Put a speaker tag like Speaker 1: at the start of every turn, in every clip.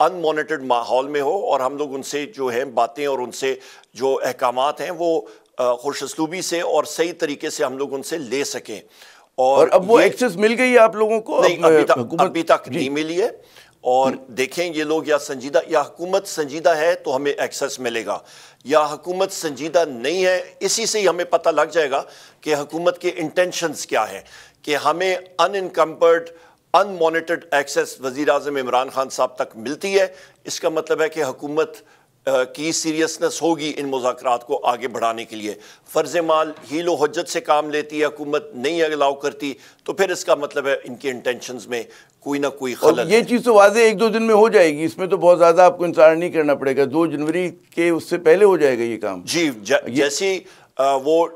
Speaker 1: ان monitored ماحول میں ہو اور ہم لوگ ان سے جو ہے باتیں اور ان سے جو احکامات ہیں وہ خوش اسلوبی سے اور صحیح طریقے سے ہم لوگ ان سے لے سکیں.
Speaker 2: اور اب وہ ایکسس مل گئی ہے آپ لوگوں کو؟
Speaker 1: نہیں, ابھی تک نہیں ملی ہے. اور دیکھیں یہ لوگ یا سنجیدہ, یا حکومت سنجیدہ ہے تو ہمیں ایکسس ملے گا, یا حکومت سنجیدہ نہیں ہے. اسی سے ہی ہمیں پتہ لگ جائے گا کہ حکومت کے انٹینشنز کیا ہیں, کہ ہمیں انکمپرڈ ان مانیٹرڈ ایکسس وزیر اعظم عمران خان صاحب تک ملتی ہے. اس کا مطلب ہے کہ حکومت کی سیریسنس ہوگی ان مذاکرات کو آگے بڑھانے کے لیے. فرض مال ہیل و حجت سے کام لیتی ہے حکومت, نہیں الاؤ کرتی, تو پھر اس کا مطلب ہے ان کے انٹینشنز میں کوئی نہ کوئی خلل ہے.
Speaker 2: یہ چیز تو واضح 1-2 دن میں ہو جائے گی, اس میں تو بہت زیادہ آپ کو انتظار نہیں کرنا پڑے گا, 2 جنوری کے اس سے پہلے ہو جائے گا یہ کام.
Speaker 1: جی, جیسی وہ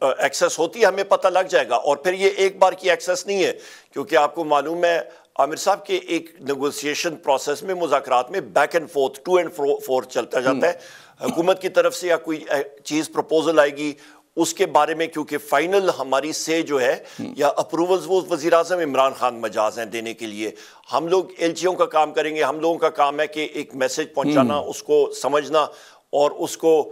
Speaker 1: ایکسس ہوتی ہے ہمیں پتہ لگ جائے گا. اور پھر یہ ایک بار کی ایکسس نہیں ہے, کیونکہ آپ کو معلوم ہے عامر صاحب کے ایک نیگوسیشن پروسیس میں, مذاکرات میں back and forth, to and forth چلتا جاتا ہے. حکومت کی طرف سے یا کوئی چیز پروپوزل آئے گی اس کے بارے میں, کیونکہ فائنل ہماری سے جو ہے یا اپروولز وہ وزیر اعظم عمران خان مجاز ہیں دینے کے لیے. ہم لوگ ایل چیوں کا کام کریں گے, ہم لوگوں کا کام ہے کہ ایک میسج پہنچانا, اس کو سمجھنا اور اس کو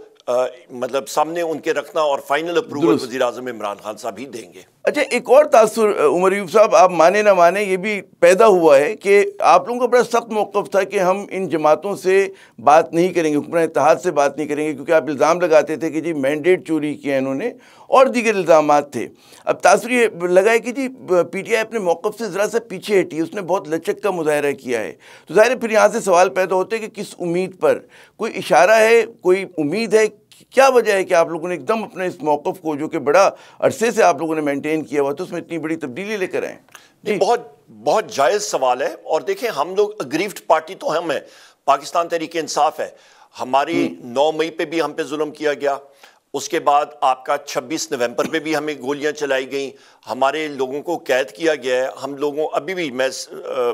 Speaker 1: مطلب سامنے ان کے رکھنا, اور فائنل اپروول وزیر اعظم عمران خان صاحب ہی دیں گے.
Speaker 2: اچھا, ایک اور تاثر عمر ایوب صاحب, آپ مانے نہ مانے, یہ بھی پیدا ہوا ہے کہ آپ لوگوں کا بڑا سخت موقف تھا کہ ہم ان جماعتوں سے بات نہیں کریں گے, حکمران اتحاد سے بات نہیں کریں گے, کیونکہ آپ الزام لگاتے تھے کہ جی مینڈیٹ چوری کیا انہوں نے اور دیگر الزامات تھے. اب تاثر یہ لگا ہے کہ جی پی ٹی آئی اپنے موقف سے ذرا سا پیچھے ہٹی, اس نے بہت لچک کا مظاہرہ کیا ہے. تو ظاہر ہے پھر یہاں سے سوال پیدا ہوتے ہیں کہ کس امید پر, کوئی اشارہ ہے, کوئی امید ہے, کیا وجہ ہے کہ آپ لوگوں نے ایک دم اپنے اس موقف کو, جو کہ بڑا عرصے سے آپ لوگوں نے مینٹین کیا ہوا, تو اس میں اتنی بڑی تبدیلی لے کر آئیں؟
Speaker 1: جی, بہت جائز سوال ہے. اور دیکھیں ہم لوگ اگریفٹ پارٹی تو ہم ہیں, پاکستان تحریک انصاف ہے. ہماری 9 مئی پہ بھی ہم پہ ظلم کیا گیا, اس کے بعد آپ کا 26 نومبر پہ بھی ہمیں گولیاں چلائی گئیں, ہمارے لوگوں کو قید کیا گیا ہے. ہم لوگوں ابھی بھی, میں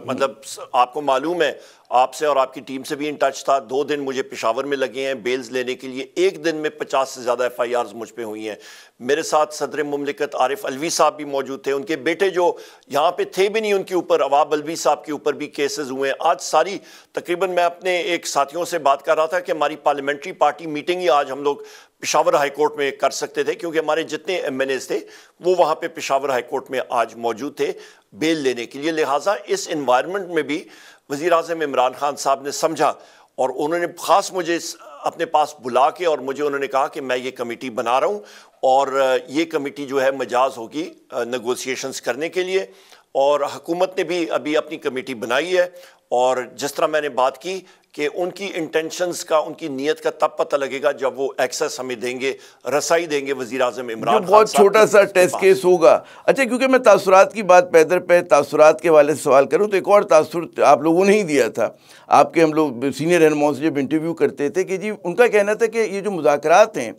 Speaker 1: مطلب آپ کو معلوم ہے, آپ سے اور آپ کی ٹیم سے بھی ان ٹچ تھا, 2 دن مجھے پشاور میں لگے ہیں بیلز لینے کے لیے. 1 دن میں 50 سے زیادہ FIRs مجھ پہ ہوئی ہیں. میرے ساتھ صدر مملکت عارف الوی صاحب بھی موجود تھے, ان کے بیٹے جو یہاں پہ تھے بھی نہیں, ان کے اوپر, عواب الوی صاحب کے اوپر بھی کیسز ہوئے ہیں. آج ساری تقریباً, میں اپنے ایک ساتھیوں سے بات کر رہا تھا کہ ہماری پارلیمنٹری پارٹی میٹنگ ہی آج ہم لوگ پشاور ہائی کورٹ میں کر سکتے تھے, کیونکہ ہمارے جتنے MNAs تھے وہ وہاں پہ پشاور ہائی کورٹ میں آج موجود تھے بیل لینے کے لیے. لہٰذا اس انوائرمنٹ میں بھی وزیر اعظم عمران خان صاحب نے سمجھا, اور انہوں نے خاص مجھے اپنے پاس بلا کے, اور مجھے انہوں نے کہا کہ میں یہ کمیٹی بنا رہا ہوں, اور یہ کمیٹی جو ہے مجاز ہوگی نیگوسیشنز کرنے کے لیے. اور حکومت نے بھی ابھی اپنی کمیٹی بنائی ہے, اور جس طرح میں نے بات کی کہ ان کی انٹینشنز کا, ان کی نیت کا تب پتہ لگے گا جب وہ ایکسس ہمیں دیں گے, رسائی دیں گے وزیر اعظم عمران خان صاحب.
Speaker 2: بہت چھوٹا سا ٹیسٹ کیس ہوگا. اچھا, کیونکہ میں تاثرات کی بات پیدر پہ تاثرات کے حوالے سے سوال کروں, تو ایک اور تاثر آپ لوگوں نے ہی دیا تھا. آپ کے ہم لوگ سینئر رہنماؤں سے جب انٹرویو کرتے تھے کہ جی ان کا کہنا تھا کہ یہ جو مذاکرات ہیں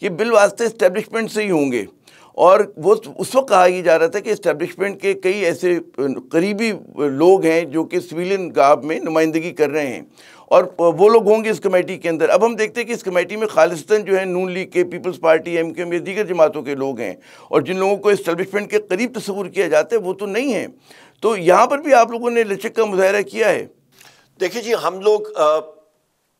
Speaker 2: یہ بالواسطے اسٹیبلشمنٹ سے ہی ہوں گے, اور وہ اس وقت کہا یہ جا رہا تھا کہ اسٹیبلشمنٹ کے کئی ایسے قریبی لوگ ہیں جو کہ سویلین گارب میں نمائندگی کر رہے ہیں, اور وہ لوگ ہوں گے اس کمیٹی کے اندر. اب ہم دیکھتے ہیں کہ اس کمیٹی میں خالصتاً جو ہے نون لیگ کے, پیپلز پارٹی, MQM, دیگر جماعتوں کے لوگ ہیں, اور جن لوگوں کو اسٹیبلشمنٹ کے قریب تصور کیا جاتا ہے وہ تو نہیں ہیں. تو یہاں پر بھی آپ لوگوں نے لچک کا مظاہرہ کیا ہے.
Speaker 1: دیکھیں جی, ہم لوگ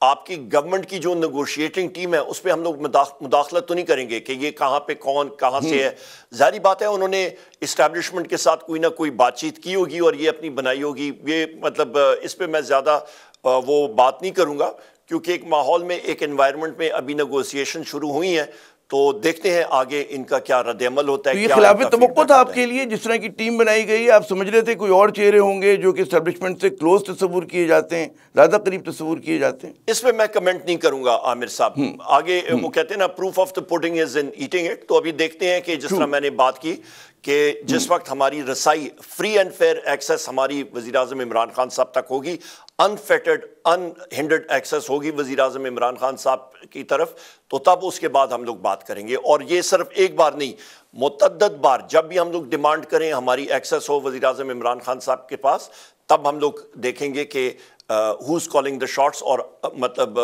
Speaker 1: آپ کی گورنمنٹ کی جو نیگوشیٹنگ ٹیم ہے اس پہ ہم لوگ مداخلت تو نہیں کریں گے کہ یہ کہاں پہ کون کہاں سے ہے. ظاہری بات ہے انہوں نے اسٹیبلشمنٹ کے ساتھ کوئی نہ کوئی بات چیت کی ہوگی اور یہ اپنی بنائی ہوگی. یہ مطلب اس پہ میں زیادہ وہ بات نہیں کروں گا, کیونکہ ایک ماحول میں, ایک انوائرمنٹ میں ابھی نیگوسیشن شروع ہوئی ہیں, تو دیکھتے ہیں آگے ان کا کیا رد عمل ہوتا ہے.
Speaker 2: یہ خلاف توقع تھا آپ کے لیے جس طرح کی ٹیم بنائی گئی ہے؟ آپ سمجھ رہے تھے کوئی اور چہرے ہوں گے جو کہ اسٹیبلشمنٹ سے کلوز تصور کیے جاتے ہیں, زیادہ قریب تصور کیے جاتے ہیں؟
Speaker 1: اس پہ میں کمنٹ نہیں کروں گا عامر صاحب. آگے وہ کہتے ہیں نا, proof of the pudding is in eating it. تو ابھی دیکھتے ہیں کہ جس طرح میں نے بات کی کہ جس وقت ہماری رسائی, فری اینڈ فیئر ایکسس ہماری وزیر اعظم عمران خان صاحب تک ہوگی, انفیٹرڈ انہنڈرڈ ایکسس ہوگی وزیر اعظم عمران خان صاحب کی طرف, تو تب اس کے بعد ہم لوگ بات کریں گے. اور یہ صرف ایک بار نہیں, متعدد بار جب بھی ہم لوگ ڈیمانڈ کریں ہماری ایکسس ہو وزیر اعظم عمران خان صاحب کے پاس, تب ہم لوگ دیکھیں گے کہ ہوز کالنگ دا شاٹس, اور مطلب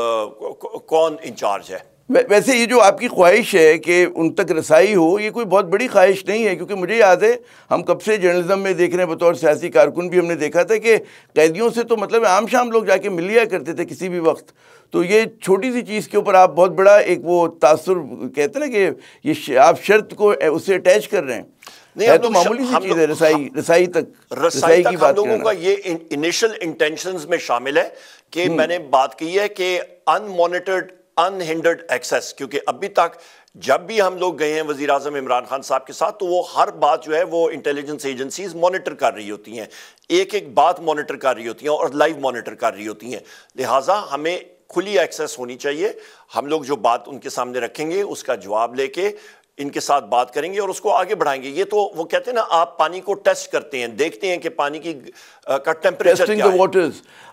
Speaker 1: کون انچارج ہے.
Speaker 2: ویسے یہ جو آپ کی خواہش ہے کہ ان تک رسائی ہو، یہ کوئی بہت بڑی خواہش نہیں ہے، کیونکہ مجھے یاد ہے ہم کب سے جرنلزم میں دیکھ رہے ہیں، بطور سیاسی کارکن بھی ہم نے دیکھا تھا کہ قیدیوں سے تو مطلب عام شام لوگ جا کے مل لیا کرتے تھے کسی بھی وقت. تو یہ چھوٹی سی چیز کے اوپر آپ بہت بڑا ایک وہ تاثر کہتے ہیں نا کہ یہ آپ شرط کو اسے اٹیچ کر رہے ہیں.
Speaker 1: نہیں،
Speaker 2: تو معمولی سی چیز ہے رسائی تک کی
Speaker 1: ہم
Speaker 2: بات
Speaker 1: لوگوں
Speaker 2: کرنا.
Speaker 1: کا یہ انیشل انٹینشنز میں شامل ہے کہ میں نے بات کی ہے کہ ان مانیٹرڈ ان ہنڈرڈ ایکسیس، کیونکہ ابھی تک جب بھی ہم لوگ گئے ہیں وزیر اعظم عمران خان صاحب کے ساتھ تو وہ ہر بات جو ہے وہ انٹیلیجنس ایجنسیز مانیٹر کر رہی ہوتی ہیں، ایک ایک بات مانیٹر کر رہی ہوتی ہیں اور لائیو مانیٹر کر رہی ہوتی ہیں. لہٰذا ہمیں کھلی ایکسیس ہونی چاہیے. ہم لوگ جو بات ان کے سامنے رکھیں گے اس کا جواب لے کے ان کے ساتھ بات کریں گے اور اس کو آگے بڑھائیں گے. یہ تو وہ کہتے ہیں نا، آپ پانی کو ٹیسٹ کرتے ہیں، دیکھتے ہیں کہ پانی کا ٹیمپریچر کیا ہے.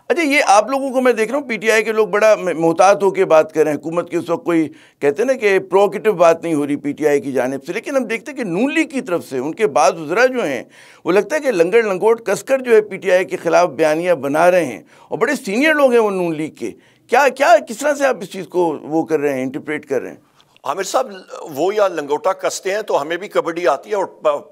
Speaker 2: اچھا، یہ آپ لوگوں کو میں دیکھ رہا ہوں پی ٹی آئی کے لوگ بڑا محتاط ہو کے بات کر رہے ہیں. حکومت کی اس وقت کوئی کہتے ہیں نا کہ پروکیٹو بات نہیں ہو رہی پی ٹی آئی کی جانب سے، لیکن ہم دیکھتے ہیں کہ نون لیگ کی طرف سے ان کے بعض وزراء جو ہیں وہ لگتا ہے کہ لنگڑ لنگوٹ کس کر جو ہے پی ٹی آئی کے خلاف بیانیاں بنا رہے ہیں، اور بڑے سینئر لوگ ہیں وہ نون لیگ کے. کیا کس طرح سے آپ اس چیز کو وہ کر رہے ہیں، انٹرپریٹ کر رہے ہیں؟
Speaker 1: عامر صاحب، وہ یا لنگوٹا کستے ہیں تو ہمیں بھی کبڈی آتی ہے اور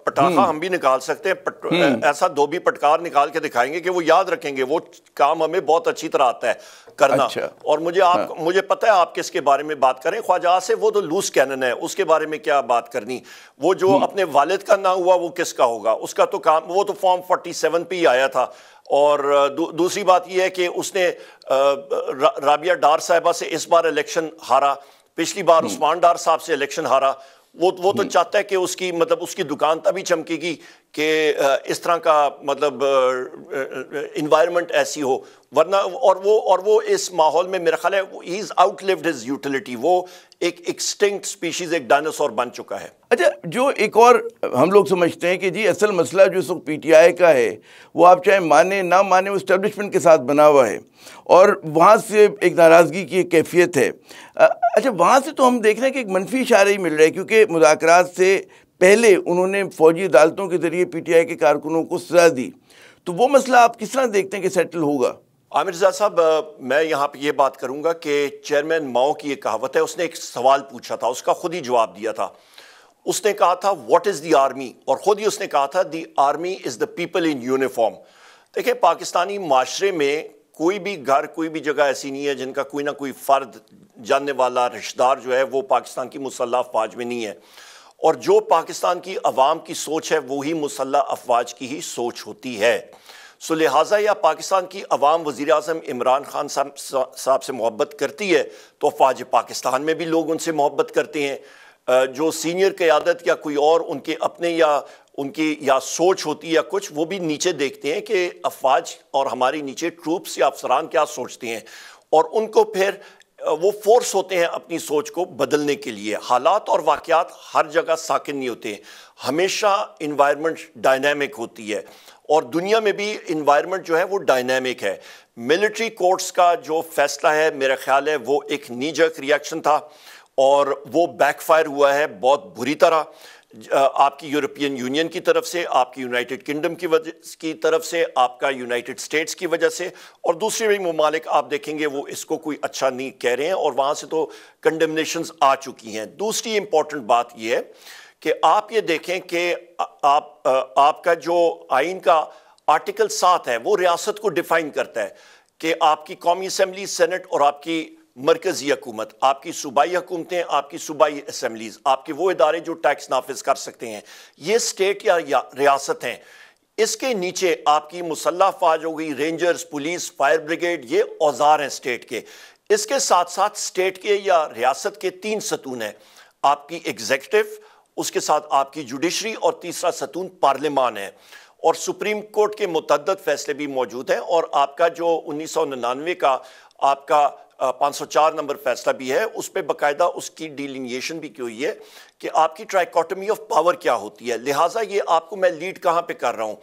Speaker 1: پٹاخہ ہم بھی نکال سکتے ہیں. ایسا دو بھی پٹکار نکال کے دکھائیں گے کہ وہ یاد رکھیں گے. وہ کام ہمیں بہت اچھی طرح آتا ہے کرنا. اور مجھے پتہ ہے آپ کس کے بارے میں بات کریں. خواجہ آصف وہ تو لوز کینن ہے، اس کے بارے میں کیا بات کرنی. وہ جو اپنے والد کا نہ ہوا وہ کس کا ہوگا؟ اس کا تو کام، وہ تو فارم 47 پہ ہی آیا تھا. اور دوسری بات یہ ہے کہ اس نے رابعہ ڈار صاحبہ سے اس بار الیکشن ہارا، پچھلی بار عثمان ڈار صاحب سے الیکشن ہارا. وہ تو چاہتا ہے کہ اس کی دکان تبھی چمکے گی کہ اس طرح کا مطلب انوائرمنٹ ایسی ہو، ورنہ اور وہ اس ماحول میں میرا خیال ہے he is out lived his utility. وہ ایک ایکسٹنکٹ سپیشیز، ایک ڈائناسور بن چکا ہے.
Speaker 2: اچھا، جو ایک اور ہم لوگ سمجھتے ہیں کہ جی اصل مسئلہ جو اس وقت پی ٹی آئی کا ہے وہ آپ چاہے مانیں نہ مانیں وہ اسٹیبلشمنٹ کے ساتھ بنا ہوا ہے، اور وہاں سے ایک ناراضگی کی ایک کیفیت ہے. اچھا، وہاں سے تو ہم دیکھ رہے ہیں کہ ایک منفی اشارہ ہی مل رہا ہے، کیونکہ مذاکرات سے پہلے انہوں نے فوجی عدالتوں کے ذریعے پی ٹی آئی کے کارکنوں کو سزا دی. تو وہ مسئلہ آپ کس طرح دیکھتے ہیں کہ سیٹل ہوگا؟
Speaker 1: عامر رضا صاحب، میں یہاں پہ یہ بات کروں گا کہ چیئرمین ماؤ کی ایک کہاوت ہے، اس نے ایک سوال پوچھا تھا، اس کا خود ہی جواب دیا تھا. اس نے کہا تھا واٹ از دی آرمی، اور خود ہی اس نے کہا تھا the army is the people in uniform. دیکھیں، پاکستانی معاشرے میں کوئی بھی گھر، کوئی بھی جگہ ایسی نہیں ہے جن کا کوئی نہ کوئی فرد، جاننے والا، رشتہ دار جو ہے وہ پاکستان کی مسلح افواج میں نہیں ہے. اور جو پاکستان کی عوام کی سوچ ہے وہی مسلح افواج کی ہی سوچ ہوتی ہے. سو لہٰذا یا پاکستان کی عوام وزیر اعظم عمران خان صاحب سے محبت کرتی ہے تو افواج پاکستان میں بھی لوگ ان سے محبت کرتے ہیں. جو سینئر قیادت یا کوئی اور ان کے اپنے یا ان کی یا سوچ ہوتی ہے یا کچھ، وہ بھی نیچے دیکھتے ہیں کہ افواج اور ہماری نیچے ٹروپس یا افسران کیا سوچتے ہیں، اور ان کو پھر وہ فورس ہوتے ہیں اپنی سوچ کو بدلنے کے لیے. حالات اور واقعات ہر جگہ ساکن نہیں ہوتے ہیں، ہمیشہ انوائرمنٹ ڈائنامک ہوتی ہے، اور دنیا میں بھی انوائرمنٹ جو ہے وہ ڈائنامک ہے. ملٹری کورٹس کا جو فیصلہ ہے میرا خیال ہے وہ ایک نی جرک ریاکشن تھا، اور وہ بیک فائر ہوا ہے بہت بری طرح. آپ کی یورپین یونین کی طرف سے، آپ کی یونائٹڈ کنگڈم کی طرف سے، آپ کا یونائٹڈ اسٹیٹس کی وجہ سے، اور دوسرے بھی ممالک آپ دیکھیں گے وہ اس کو کوئی اچھا نہیں کہہ رہے ہیں، اور وہاں سے تو کنڈمنیشنز آ چکی ہیں. دوسری امپورٹنٹ بات یہ ہے کہ آپ یہ دیکھیں کہ آپ کا جو آئین کا آرٹیکل 7 ہے وہ ریاست کو ڈیفائن کرتا ہے کہ آپ کی قومی اسمبلی، سینٹ اور آپ کی مرکزی حکومت، آپ کی صوبائی حکومتیں، آپ کی صوبائی اسمبلیز، آپ کے وہ ادارے جو ٹیکس نافذ کر سکتے ہیں، یہ اسٹیٹ یا ریاست ہیں. اس کے نیچے آپ کی مسلح افواج ہو گئی، رینجرز، پولیس، فائر بریگیڈ، یہ اوزار ہیں اسٹیٹ کے. اس کے ساتھ ساتھ اسٹیٹ کے یا ریاست کے 3 ستون ہیں، آپ کی ایگزیکٹو، اس کے ساتھ آپ کی جوڈیشری، اور تیسرا ستون پارلیمان ہے. اور سپریم کورٹ کے متعدد فیصلے بھی موجود ہیں، اور آپ کا جو 1999 کا آپ کا 504 نمبر فیصلہ بھی ہے، اس پہ باقاعدہ اس کی ڈیلینیشن بھی کی ہوئی ہے کہ آپ کی ٹرائیکوٹمی آف پاور کیا ہوتی ہے. لہٰذا یہ آپ کو میں لیڈ کہاں پہ کر رہا ہوں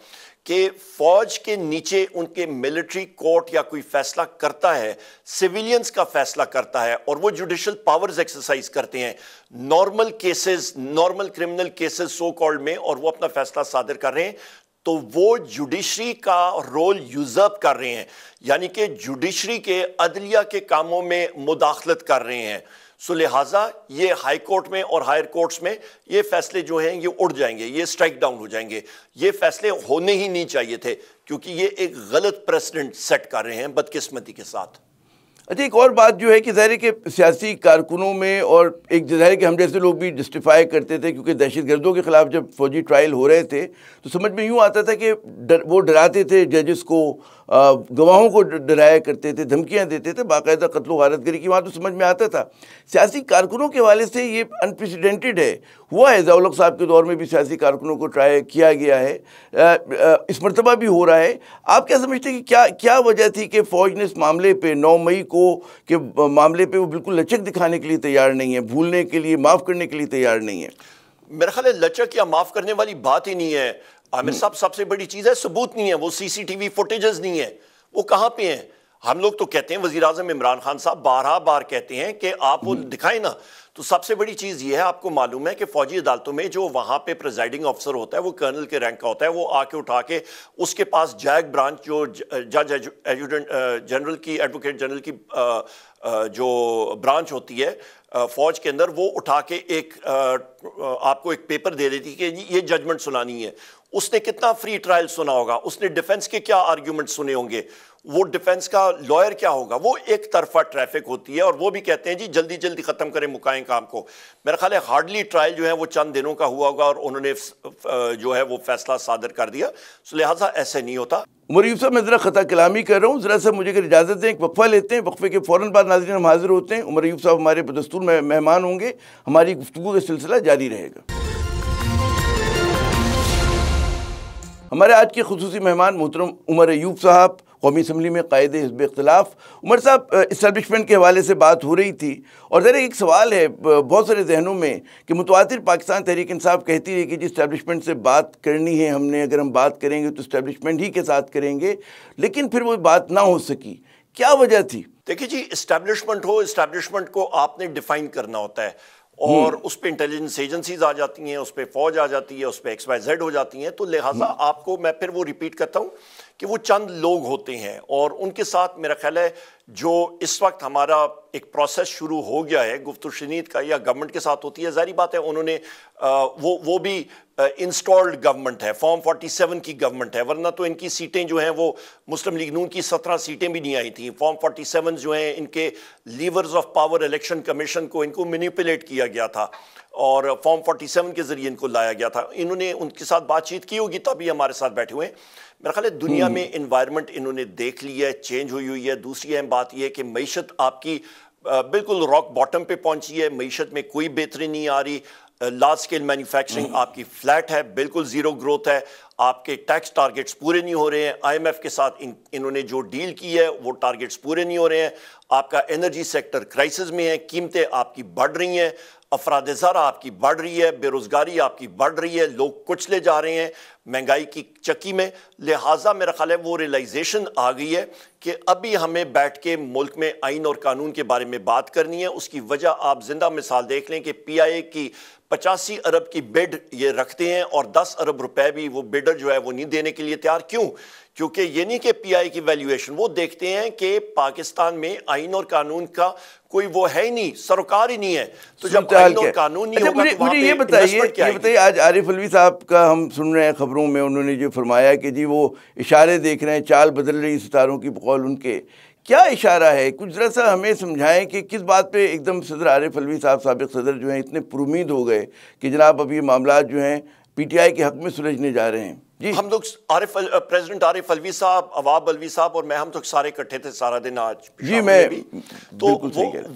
Speaker 1: کہ فوج کے نیچے ان کے ملٹری کورٹ یا کوئی فیصلہ کرتا ہے، سیویلینز کا فیصلہ کرتا ہے، اور وہ جوڈیشل پاورز ایکسرسائز کرتے ہیں normal cases, normal criminal cases so called میں، اور وہ اپنا فیصلہ صادر کر رہے ہیں. تو وہ جوڈیشری کا رول یوزرپ کر رہے ہیں، یعنی کہ جوڈیشری کے عدلیہ کے کاموں میں مداخلت کر رہے ہیں. سو لہٰذا یہ ہائی کورٹ میں اور ہائر کورٹس میں یہ فیصلے جو ہیں یہ اڑ جائیں گے, یہ اسٹرائک ڈاؤن ہو جائیں گے. یہ فیصلے ہونے ہی نہیں چاہیے تھے کیونکہ یہ ایک غلط پریسیڈنٹ سیٹ کر رہے ہیں بدقسمتی کے ساتھ.
Speaker 2: اچھا ایک اور بات جو ہے کہ ظاہر ہے کہ سیاسی کارکنوں میں اور ایک ظاہر ہے کہ ہم جیسے لوگ بھی جسٹیفائی کرتے تھے کیونکہ دہشت گردوں کے خلاف جب فوجی ٹرائل ہو رہے تھے تو سمجھ میں یوں آتا تھا کہ وہ ڈراتے تھے ججز کو, گواہوں کو ڈرایا کرتے تھے, دھمکیاں دیتے تھے, باقاعدہ قتل و غارت گری کی, وہاں تو سمجھ میں آتا تھا. سیاسی کارکنوں کے حوالے سے یہ انپریسیڈنٹڈ ہے, ہوا ہے ضیاء الحق صاحب کے دور میں بھی سیاسی کارکنوں کو ٹرائی کیا گیا ہے, اس مرتبہ بھی ہو رہا ہے. آپ کیا سمجھتے ہیں کہ کیا وجہ تھی کہ فوج نے اس معاملے پہ 9 مئی کو کہ معاملے پہ وہ بالکل لچک دکھانے کے لیے تیار نہیں ہے, بھولنے کے لیے, معاف کرنے کے لیے تیار نہیں ہے؟
Speaker 1: میرا خیال ہے لچک یا معاف کرنے والی بات ہی نہیں ہے عامر صاحب. سب سے بڑی چیز ہے ثبوت نہیں ہے, وہ سی سی ٹی وی فوٹیجز نہیں ہے, وہ کہاں پہ ہیں؟ ہم لوگ تو کہتے ہیں, وزیر اعظم عمران خان صاحب بار کہتے ہیں کہ آپ وہ دکھائیں نا. تو سب سے بڑی چیز یہ ہے, آپ کو معلوم ہے کہ فوجی عدالتوں میں جو وہاں پہ پریزائڈنگ آفیسر ہوتا ہے وہ کرنل کے رینک کا ہوتا ہے, وہ آ کے اٹھا کے اس کے پاس جیک برانچ جو جج ایڈجوٹنٹ جنرل کی, ایڈوکیٹ جنرل کی جو برانچ ہوتی ہے فوج کے اندر, وہ اٹھا کے ایک آپ کو ایک پیپر دے دیتی کہ یہ ججمنٹ سنانی ہے. اس نے کتنا فری ٹرائل سنا ہوگا, اس نے ڈیفنس کے کیا آرگیومنٹ سنے ہوں گے, وہ ڈیفنس کا لائر کیا ہوگا. وہ ایک طرفہ ٹریفک ہوتی ہے اور وہ بھی کہتے ہیں جی جلدی جلدی ختم کریں, مکائیں کام کو. میرا خیال ہے ہارڈلی ٹرائل جو ہے وہ چند دنوں کا ہوا ہوگا اور انہوں نے جو ہے وہ فیصلہ صادر کر دیا. سو لہٰذا ایسے نہیں ہوتا.
Speaker 2: عمر ایوب صاحب میں ذرا خطا کلامی کر رہا ہوں, ذرا سا مجھے اگر اجازت دیں ایک وقفہ لیتے ہیں, وقفے کے فوراً بعد ناظرین ہم حاضر ہوتے ہیں. عمر ایوب صاحب ہمارے بدستور میں مہمان ہوں گے, ہماری گفتگو کا سلسلہ جاری رہے گا. ہمارے آج کے خصوصی مہمان محترم عمر ایوب صاحب, قومی اسمبلی میں قائد حزب اختلاف. عمر صاحب, اسٹیبلشمنٹ کے حوالے سے بات ہو رہی تھی اور ذرا ایک سوال ہے بہت سارے ذہنوں میں کہ متواتر پاکستان تحریک انصاف کہتی ہے کہ جی اسٹیبلشمنٹ سے بات کرنی ہے ہم نے, اگر ہم بات کریں گے تو اسٹیبلشمنٹ ہی کے ساتھ کریں گے, لیکن پھر وہ بات نہ ہو سکی. کیا وجہ تھی؟
Speaker 1: دیکھیے جی, اسٹیبلشمنٹ ہو, اسٹیبلشمنٹ کو آپ نے ڈیفائن کرنا ہوتا ہے اور اس پہ انٹیلیجنس ایجنسیز آ جاتی ہیں, اس پہ فوج آ جاتی ہے, اس پہ ایکس وائی زیڈ ہو جاتی ہیں. تو لہٰذا آپ کو میں پھر وہ ریپیٹ کرتا ہوں کہ وہ چند لوگ ہوتے ہیں اور ان کے ساتھ میرا خیال ہے جو اس وقت ہمارا ایک پروسیس شروع ہو گیا ہے گفت و شنید کا, یا گورنمنٹ کے ساتھ ہوتی ہے. ظاہری بات ہے انہوں نے وہ بھی انسٹالڈ گورنمنٹ ہے, فارم 47 کی گورنمنٹ ہے, ورنہ تو ان کی سیٹیں جو ہیں وہ مسلم لیگ نون کی 17 سیٹیں بھی نہیں آئی تھیں. فارم 47 جو ہیں ان کے levers of power election commission کو ان کو مینیپولیٹ کیا گیا تھا اور فارم 47 کے ذریعے ان کو لایا گیا تھا. انہوں نے ان کے ساتھ بات چیت کی ہوگی تبھی ہمارے ساتھ بیٹھے ہوئے ہیں. میرا خیال ہے دنیا میں انوائرمنٹ انہوں نے دیکھ لی ہے, چینج ہوئی ہے. دوسری اہم بات یہ ہے کہ معیشت آپ کی بالکل راک باٹم پہ پہنچی ہے, معیشت میں کوئی بہتری نہیں آ رہی. لارج سکیل مینوفیکچرنگ آپ کی فلیٹ ہے, بالکل زیرو گروتھ ہے, آپ کے ٹیکس ٹارگیٹس پورے نہیں ہو رہے ہیں. آئی ایم ایف کے ساتھ انہوں نے جو ڈیل کی ہے وہ ٹارگیٹس پورے نہیں ہو رہے ہیں. آپ کا انرجی سیکٹر کرائسس میں ہے, قیمتیں آپ کی بڑھ رہی ہیں, افراد زر آپ کی بڑھ رہی ہے, بے روزگاری آپ کی بڑھ رہی ہے, لوگ کچلے جا رہے ہیں مہنگائی کی چکی میں. لہٰذا میرا خیال ہے وہ ریلائزیشن آ گئی ہے کہ ابھی ہمیں بیٹھ کے ملک میں آئین اور قانون کے بارے میں بات کرنی ہے. اس کی وجہ آپ زندہ مثال دیکھ لیں کہ پی آئی اے کی 85 ارب کی بڈ یہ رکھتے ہیں اور 10 ارب روپے بھی وہ بڈر جو ہے وہ نہیں دینے کے لیے تیار. کیوں؟ کیونکہ یہ نہیں کہ پی آئی کی ویلیویشن, وہ دیکھتے ہیں کہ پاکستان میں آئین اور قانون کا کوئی وہ ہے ہی نہیں, سروکار ہی نہیں ہے. تو جب آئین اور قانون نہیں ہوگا تو وہاں پہ انویسٹمنٹ کیا ہے؟
Speaker 2: یہ بتائیے, آج عارف علوی صاحب کا ہم سن رہے ہیں خبروں میں, انہوں نے جو فرمایا کہ جی وہ اشارے دیکھ رہے ہیں, چال بدل رہی ستاروں کی بقول ان کے. کیا اشارہ ہے؟ کچھ ذرا سا ہمیں سمجھائیں کہ کس بات پہ ایک دم صدر عارف علوی صاحب سابق صدر جو ہیں اتنے پرامید ہو گئے کہ جناب اب یہ معاملات جو ہیں پی ٹی آئی کے حق میں سلجھنے جا رہے ہیں. جی
Speaker 1: ہم لوگ پریزیڈنٹ عارف علوی صاحب, عواب علوی صاحب اور میں, ہم تو سارے اکٹھے تھے سارا دن آج.
Speaker 2: جی میں
Speaker 1: تو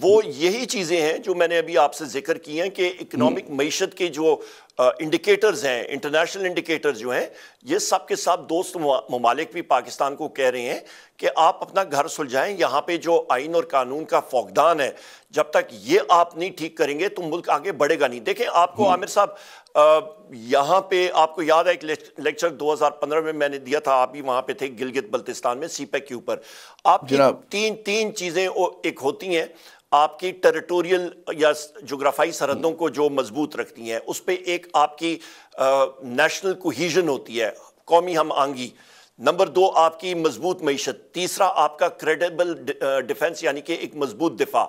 Speaker 1: وہ یہی چیزیں ہیں جو میں نے ابھی آپ سے ذکر کی ہیں کہ اکنامک معیشت کے جو انڈیکیٹرز ہیں, انٹرنیشنل انڈیکیٹرز جو ہیں, یہ سب کے ساتھ دوست ممالک بھی پاکستان کو کہہ رہے ہیں کہ آپ اپنا گھر سلجھائیں. یہاں پہ جو آئین اور قانون کا فقدان ہے, جب تک یہ آپ نہیں ٹھیک کریں گے تو ملک آگے بڑھے گا نہیں. دیکھیں آپ کو عامر صاحب, یہاں پہ آپ کو یاد ہے ایک لیکچر 2015 میں نے دیا تھا, آپ بھی وہاں پہ تھے گلگت بلتستان میں, سی پیک کے اوپر. آپ کی تین چیزیں ایک ہوتی ہیں آپ کی ٹیریٹوریل یا جغرافائی سرحدوں کو جو مضبوط رکھتی ہیں, اس پہ ایک آپ کی نیشنل کوہیژن ہوتی ہے, قومی ہم آہنگی. نمبر 2 آپ کی مضبوط معیشت، تیسرا آپ کا کریڈیبل ڈیفنس یعنی کہ ایک مضبوط دفاع.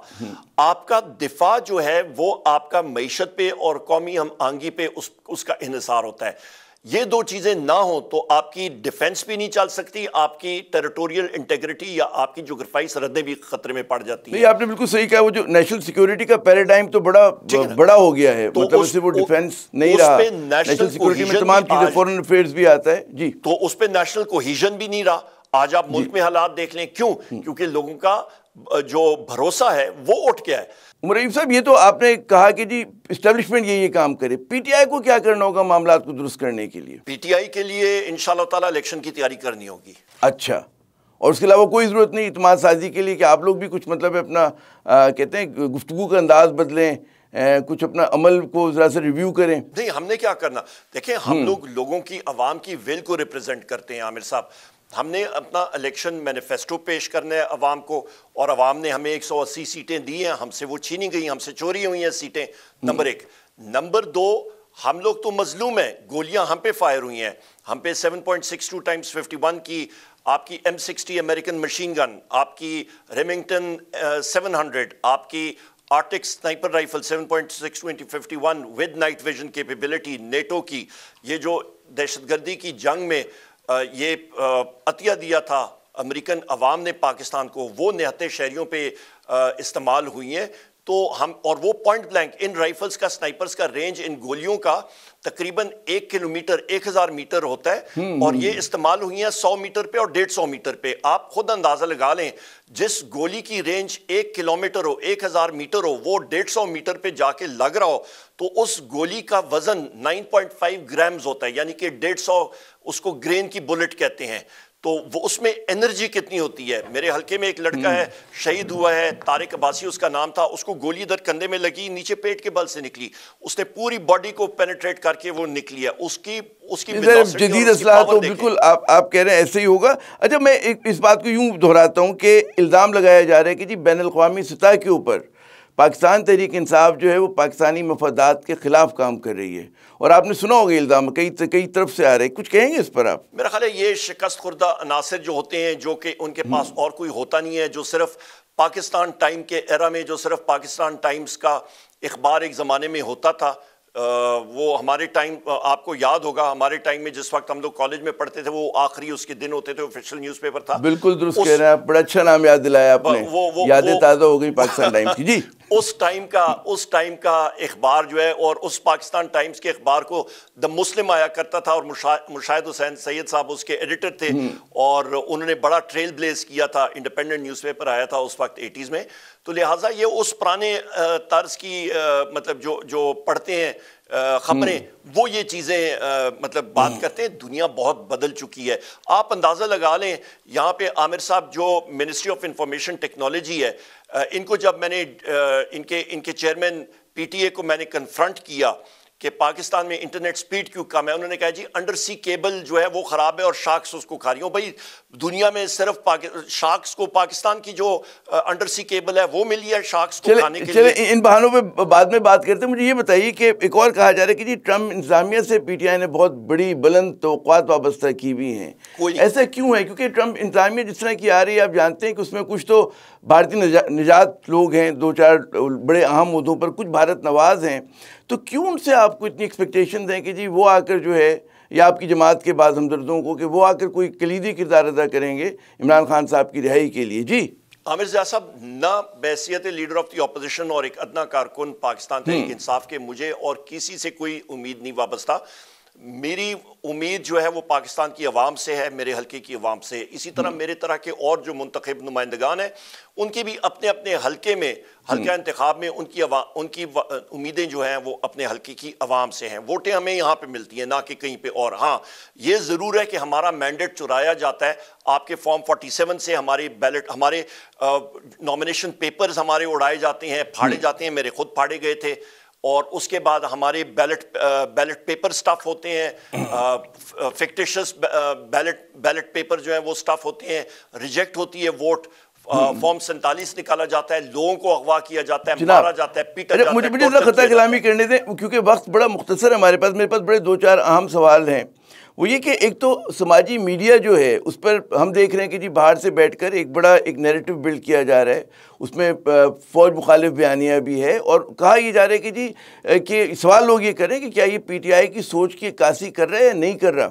Speaker 1: آپ کا دفاع جو ہے وہ آپ کا معیشت پہ اور قومی ہم آہنگی پہ اس کا انحصار ہوتا ہے. یہ 2 چیزیں نہ ہوں تو آپ کی ڈیفنس بھی نہیں چل سکتی، آپ کی ٹیریٹوریل انٹیگریٹی یا آپ کی جغرافیائی سرحدیں بھی خطرے میں پڑ جاتی ہیں.
Speaker 2: آپ نے بالکل صحیح کہا، وہ جو نیشنل سیکیورٹی کا پیراڈائم تو بڑا ہو گیا ہے، مطلب اس سے وہ ڈیفنس نہیں رہا. نیشنل سیکیورٹی میں تمام چیزیں، فورن افیئرز بھی آتا ہے جی،
Speaker 1: تو اس پہ نیشنل کوہیژن بھی نہیں رہا. آج آپ ملک میں حالات دیکھ لیں، کیوں؟ کیونکہ لوگوں کا جو بھروسہ ہے وہ اٹھ گیا ہے.
Speaker 2: عمر ایوب صاحب، یہ تو آپ نے کہا کہ جی اسٹیبلشمنٹ یہ کام کرے، پی ٹی آئی کو کیا کرنا ہوگا معاملات کو درست کرنے کے لیے؟
Speaker 1: پی ٹی آئی کے لیے انشاءاللہ تعالی الیکشن کی تیاری کرنی ہوگی.
Speaker 2: اچھا، اور اس کے علاوہ کوئی ضرورت نہیں اعتماد سازی کے لیے کہ آپ لوگ بھی کچھ مطلب اپنا کہتے ہیں گفتگو کا انداز بدلیں، کچھ اپنا عمل کو ذرا سے ریویو کریں؟
Speaker 1: نہیں، ہم نے کیا کرنا؟ دیکھیں، ہم لوگوں کی، عوام کی ول کو ریپرزینٹ کرتے ہیں. عامر صاحب، ہم نے اپنا الیکشن مینیفیسٹو پیش کرنا ہے عوام کو، اور عوام نے ہمیں 180 سیٹیں دی ہیں، ہم سے وہ چھینی گئی، ہم سے چوری ہوئی ہیں سیٹیں. نمبر 1. نمبر 2، ہم لوگ تو مظلوم ہیں، گولیاں ہم پہ فائر ہوئی ہیں، ہم پہ 7.62 ٹائمز 51 کی آپ کی M60 امریکن مشین گن، آپ کی ریمنگٹن 700، آپ کی arctic sniper rifle 7.62 with night vision capability NATO کی، یہ جو دہشت گردی کی جنگ میں یہ عطیہ دیا تھا امریکن عوام نے پاکستان کو، وہ نہتے شہریوں پہ استعمال ہوئی ہیں. تو ہم، اور وہ پوائنٹ بلینک، ان رائفلز کا، سنائپرز کا رینج ان گولیوں کا تقریباً 1 کلومیٹر 1000 میٹر ہوتا ہے، اور یہ استعمال ہوئی ہیں 100 میٹر پہ اور 150 میٹر پہ. آپ خود اندازہ لگا لیں، جس گولی کی رینج 1 کلومیٹر ہو، 1000 میٹر ہو، وہ 150 میٹر پہ جا کے لگ رہا ہو، تو اس گولی کا وزن 9.5 گرامز ہوتا ہے، یعنی کہ 150، اس کو گرین کی بلٹ کہتے ہیں. تو وہ اس میں انرجی کتنی ہوتی ہے. میرے حلقے میں ایک لڑکا ہے، شہید ہوا ہے، طارق عباسی اس کا نام تھا، اس کو گولی ادھر کندھے میں لگی، نیچے پیٹ کے بل سے نکلی، اس نے پوری باڈی کو پینیٹریٹ کر کے وہ نکلی ہے. اس کی
Speaker 2: جدید اسلحہ تو بالکل آپ کہہ رہے ہیں ایسے ہی ہوگا. اچھا، میں اس بات کو یوں دہراتا ہوں کہ الزام لگایا جا رہا ہے کہ جی بین الاقوامی سطح کے اوپر پاکستان تحریک انصاف جو ہے وہ پاکستانی مفادات کے خلاف کام کر رہی ہے، اور آپ نے سنا ہوگا الزام کئی طرف سے آ رہے ہیں. کچھ کہیں گے اس پر آپ؟
Speaker 1: میرا خیال ہے یہ شکست خوردہ عناصر جو ہوتے ہیں، جو کہ ان کے پاس اور کوئی ہوتا نہیں ہے، جو صرف پاکستان ٹائم کے ایرا میں، جو صرف پاکستان ٹائمز کا اخبار ایک زمانے میں ہوتا تھا، وہ ہمارے ٹائم، آپ کو یاد ہوگا ہمارے ٹائم میں جس وقت ہم لوگ کالج میں پڑھتے تھے، وہ آخری اس کے دن ہوتے تھے، آفیشیل نیوز پیپر تھا.
Speaker 2: بالکل درست کہہ رہے ہیں آپ، بڑا اچھا نام یاد دلایا آپ نے، یادیں تازہ ہو گئی پاکستان ٹائمز کی. جی،
Speaker 1: اس ٹائم کا اخبار جو ہے، اور اس پاکستان ٹائمز کے اخبار کو دا مسلم آیا کرتا تھا، اور مشاہد حسین سید صاحب اس کے ایڈیٹر تھے، اور انہوں نے بڑا ٹریل بلیز کیا تھا. انڈیپینڈنٹ نیوز پیپر آیا تھا اس وقت 80s میں. تو لہٰذا یہ اس پرانے طرز کی مطلب جو پڑھتے ہیں خبریں، وہ یہ چیزیں مطلب بات کرتے ہیں. دنیا بہت بدل چکی ہے. آپ اندازہ لگا لیں، یہاں پہ عامر صاحب جو منسٹری آف انفارمیشن ٹیکنالوجی ہے، ان کو جب میں نے ان کے چیئرمین پی ٹی اے کو میں نے کنفرنٹ کیا کہ پاکستان میں انٹرنیٹ سپیڈ کیوں کم ہے، انہوں نے کہا جی انڈر سی کیبل جو ہے وہ خراب ہے اور شارکس اس کو کھا رہی ہوں. بھائی دنیا میں صرف شارکس کو پاکستان کی جو انڈر سی کیبل ہے وہ ملی ہے شارکس کو کھانے کے لیے.
Speaker 2: ان بہانوں پہ بعد میں بات کرتے ہیں. مجھے یہ بتائیے کہ ایک اور کہا جا رہا ہے کہ جی ٹرمپ انتظامیہ سے پی ٹی آئی نے بہت بڑی بلند توقعات وابستہ کی ہوئی ہیں. ایسا کیوں ہے؟ کیونکہ ٹرمپ انتظامیہ جس طرح کی آ رہی ہے، آپ جانتے ہیں کہ اس میں کچھ تو بھارتی نجات لوگ ہیں، 2-4 بڑے اہم عہدوں پر، کچھ بھارت نواز ہیں. تو کیوں ان سے آپ کو اتنی ایکسپیکٹیشن دیں کہ جی وہ آ کر جو ہے، یا آپ کی جماعت کے بعض ہمدردوں کو، کہ وہ آ کر کوئی کلیدی کردار ادا کریں گے عمران خان صاحب کی رہائی کے لیے؟ جی
Speaker 1: عامر زیاد صاحب، نہ بحیثیت لیڈر آف دی اپوزیشن اور ایک ادنا کارکن پاکستان تحریک انصاف کے، مجھے اور کسی سے کوئی امید نہیں وابستہ. میری امید جو ہے وہ پاکستان کی عوام سے ہے، میرے حلقے کی عوام سے. اسی طرح میرے طرح کے اور جو منتخب نمائندگان ہیں، ان کی بھی اپنے اپنے حلقے میں، حلقہ انتخاب میں ان کی امیدیں جو ہیں وہ اپنے حلقے کی عوام سے ہیں. ووٹیں ہمیں یہاں پہ ملتی ہیں، نہ کہ کہیں پہ اور. ہاں، یہ ضرور ہے کہ ہمارا مینڈیٹ چرایا جاتا ہے. آپ کے فارم 47 سے ہماری بیلٹ، ہمارے نامینیشن پیپرز ہمارے اڑائے جاتے ہیں، پھاڑے جاتے ہیں. میرے خود پھاڑے گئے تھے. اور اس کے بعد ہمارے بیلٹ پیپر سٹف ہوتے ہیں، فکٹیشس بیلٹ پیپر جو ہیں وہ سٹف ہوتے ہیں، ریجیکٹ ہوتی ہے ووٹ. فارم 47 نکالا جاتا ہے، لوگوں کو اغوا کیا جاتا ہے، مارا جاتا ہے، پیٹا جاتا ہے.
Speaker 2: مجھے خطہ کلامی کرنے دیں کیونکہ وقت بڑا مختصر ہے ہمارے پاس. میرے پاس بڑے 2-4 اہم سوال ہیں. وہ یہ کہ ایک تو سماجی میڈیا جو ہے اس پر ہم دیکھ رہے ہیں کہ جی باہر سے بیٹھ کر ایک بڑا ایک نیریٹو بلڈ کیا جا رہا ہے، اس میں فوج مخالف بیانیہ بھی ہے، اور کہا یہ جا رہا ہے کہ جی کہ سوال لوگ یہ کریں کہ کیا یہ پی ٹی آئی کی سوچ کی عکاسی کر رہا ہے یا نہیں کر رہا،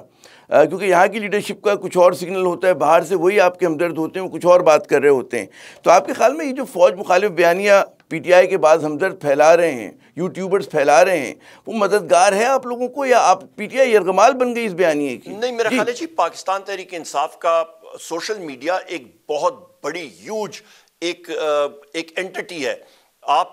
Speaker 2: کیونکہ یہاں کی لیڈرشپ کا کچھ اور سگنل ہوتا ہے، باہر سے وہی آپ کے ہمدرد ہوتے ہیں، وہ کچھ اور بات کر رہے ہوتے ہیں۔ تو آپ کے خیال میں یہ جو فوج مخالف بیانیہ پی ٹی آئی کے بعض ہمدرد پھیلا رہے ہیں، یوٹیوبرز پھیلا رہے ہیں، وہ مددگار ہے آپ لوگوں کو، یا آپ پی ٹی آئی یرغمال بن گئی اس بیانیے کی؟
Speaker 1: نہیں، میرا خیال ہے جی پاکستان تحریک انصاف کا سوشل میڈیا ایک بہت بڑی ہیوج ایک اینٹی ہے۔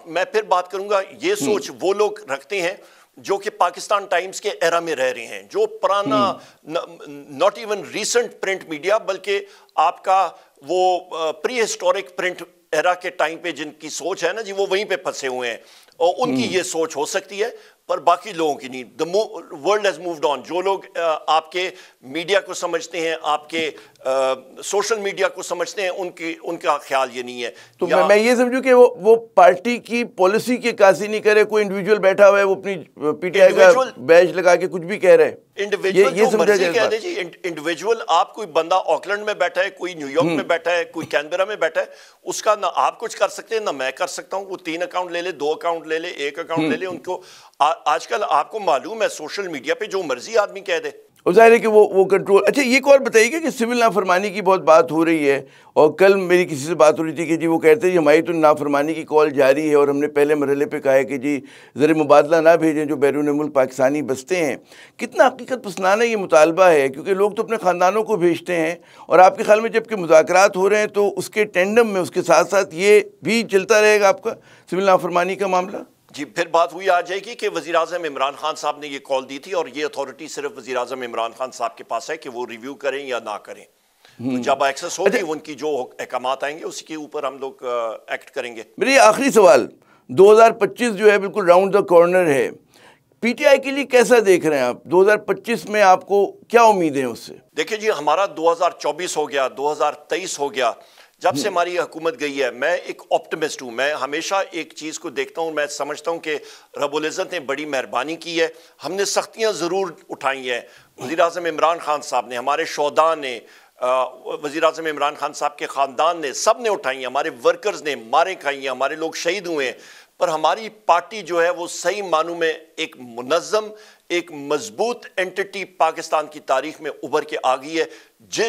Speaker 1: میں پھر بات کروں گا، یہ سوچ وہ لوگ رکھتے ہیں جو کہ پاکستان ٹائمز کے ایرا میں رہ رہے ہیں، جو پرانا not even recent print media بلکہ آپ کا وہ پری ہسٹورک پرنٹ ایرا کے ٹائم پہ جن کی سوچ ہے نا جی، وہ وہیں پہ پھنسے ہوئے ہیں، اور ان کی یہ سوچ ہو سکتی ہے پر باقی لوگوں کی نہیں۔ The world has moved on۔ جو لوگ آپ کے میڈیا کو سمجھتے ہیں، آپ کے سوشل میڈیا کو سمجھتے ہیں، ان کا خیال یہ نہیں ہے۔
Speaker 2: تو میں یہ سمجھوں کہ وہ پارٹی کی پالیسی کی عکاسی نہیں کرے، کوئی انڈیویجول بیٹھا ہوا ہے وہ اپنی پی ٹی آئی کا بیج لگا کے کچھ بھی کہہ رہے ہیں،
Speaker 1: انڈیویجول جو مرضی کہہ دے جی، انڈیویجول آپ کوئی بندہ آکلینڈ میں بیٹھا ہے، کوئی نیو یارک میں بیٹھا ہے، کوئی کینبرا میں بیٹھا ہے، اس کا نہ آپ کچھ کر سکتے ہیں نہ میں کر سکتا ہوں۔ وہ 3 اکاؤنٹ لے لے، 2 اکاؤنٹ لے لے، 1 اکاؤنٹ لے لے، ان کو آج کل آپ کو معلوم ہے سوشل میڈیا پہ جو مرضی آدمی کہہ دے،
Speaker 2: اور ظاہر ہے کہ وہ کنٹرول۔ اچھا یہ اور بتائیے گا کہ سول نافرمانی کی بہت بات ہو رہی ہے، اور کل میری کسی سے بات ہو رہی تھی کہ جی وہ کہتے ہیں ہماری تو نافرمانی کی کال جاری ہے، اور ہم نے پہلے مرحلے پہ کہا ہے کہ جی زر مبادلہ نہ بھیجیں جو بیرون ملک پاکستانی بستے ہیں۔ کتنا حقیقت پسندانہ یہ مطالبہ ہے، کیونکہ لوگ تو اپنے خاندانوں کو بھیجتے ہیں، اور آپ کے خیال میں جب کہ مذاکرات ہو رہے ہیں تو اس کے ٹینڈم میں اس کے ساتھ ساتھ یہ بھی چلتا رہے گا آپ کا سول نافرمانی کا معاملہ؟
Speaker 1: جی پھر بات ہوئی آ جائے گی کہ وزیراعظم عمران خان صاحب نے یہ کال دی تھی، اور یہ اتھارٹی صرف وزیراعظم عمران خان صاحب کے پاس ہے کہ وہ ریویو کریں یا نہ کریں۔ تو جب ایکسس ہوگی ان کی جو احکامات آئیں گے اسی کے اوپر ہم لوگ ایکٹ کریں گے۔
Speaker 2: میرے آخری سوال، 2025 جو ہے بالکل راؤنڈ دا کارنر ہے، پی ٹی آئی کے لیے کیسا دیکھ رہے ہیں آپ؟ 2025 میں آپ کو کیا امیدیں ہیں اس سے؟
Speaker 1: دیکھیں جی، ہمارا 2024 ہو گیا، 2023 ہو گیا، جب سے ہماری حکومت گئی ہے۔ میں ایک آپٹمسٹ ہوں، میں ہمیشہ ایک چیز کو دیکھتا ہوں، میں سمجھتا ہوں کہ رب العزت نے بڑی مہربانی کی ہے۔ ہم نے سختیاں ضرور اٹھائی ہیں، وزیراعظم عمران خان صاحب نے، ہمارے شہداء نے، وزیراعظم عمران خان صاحب کے خاندان نے، سب نے اٹھائی ہیں، ہمارے ورکرز نے مارے کھائی ہیں، ہمارے لوگ شہید ہوئے ہیں، پر ہماری پارٹی جو ہے وہ صحیح معنوں میں ایک منظم، ایک مضبوط اینٹی پاکستان کی تاریخ میں ابھر کے آ گئی ہے،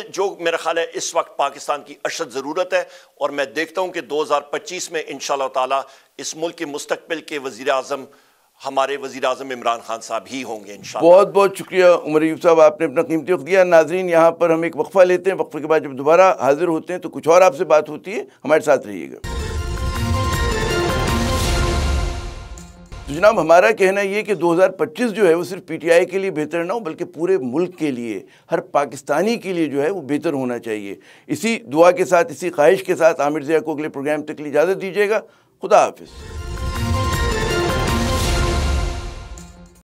Speaker 1: جو میرا خیال ہے اس وقت پاکستان کی اشد ضرورت ہے۔ اور میں دیکھتا ہوں کہ 2025 میں انشاءاللہ تعالی اس ملک کے مستقبل کے وزیر اعظم ہمارے وزیر اعظم عمران خان صاحب ہی ہوں گے انشاءاللہ۔
Speaker 2: بہت بہت شکریہ عمر ایوب صاحب، آپ نے اپنا قیمتی وقت دیا۔ ناظرین یہاں پر ہم ایک وقفہ لیتے ہیں، وقفے کے بعد جب دوبارہ حاضر ہوتے ہیں تو کچھ اور آپ سے بات ہوتی ہے، ہمارے ساتھ رہیے گا۔ تو جناب ہمارا کہنا یہ کہ 2025 جو ہے وہ صرف پی ٹی آئی کے لیے بہتر نہ ہو بلکہ پورے ملک کے لیے، ہر پاکستانی کے لیے جو ہے وہ بہتر ہونا چاہیے۔ اسی دعا کے ساتھ، اسی خواہش کے ساتھ عامر ضیاء کو اگلے پروگرام تک کے لیے اجازت دیجیے گا۔ خدا حافظ۔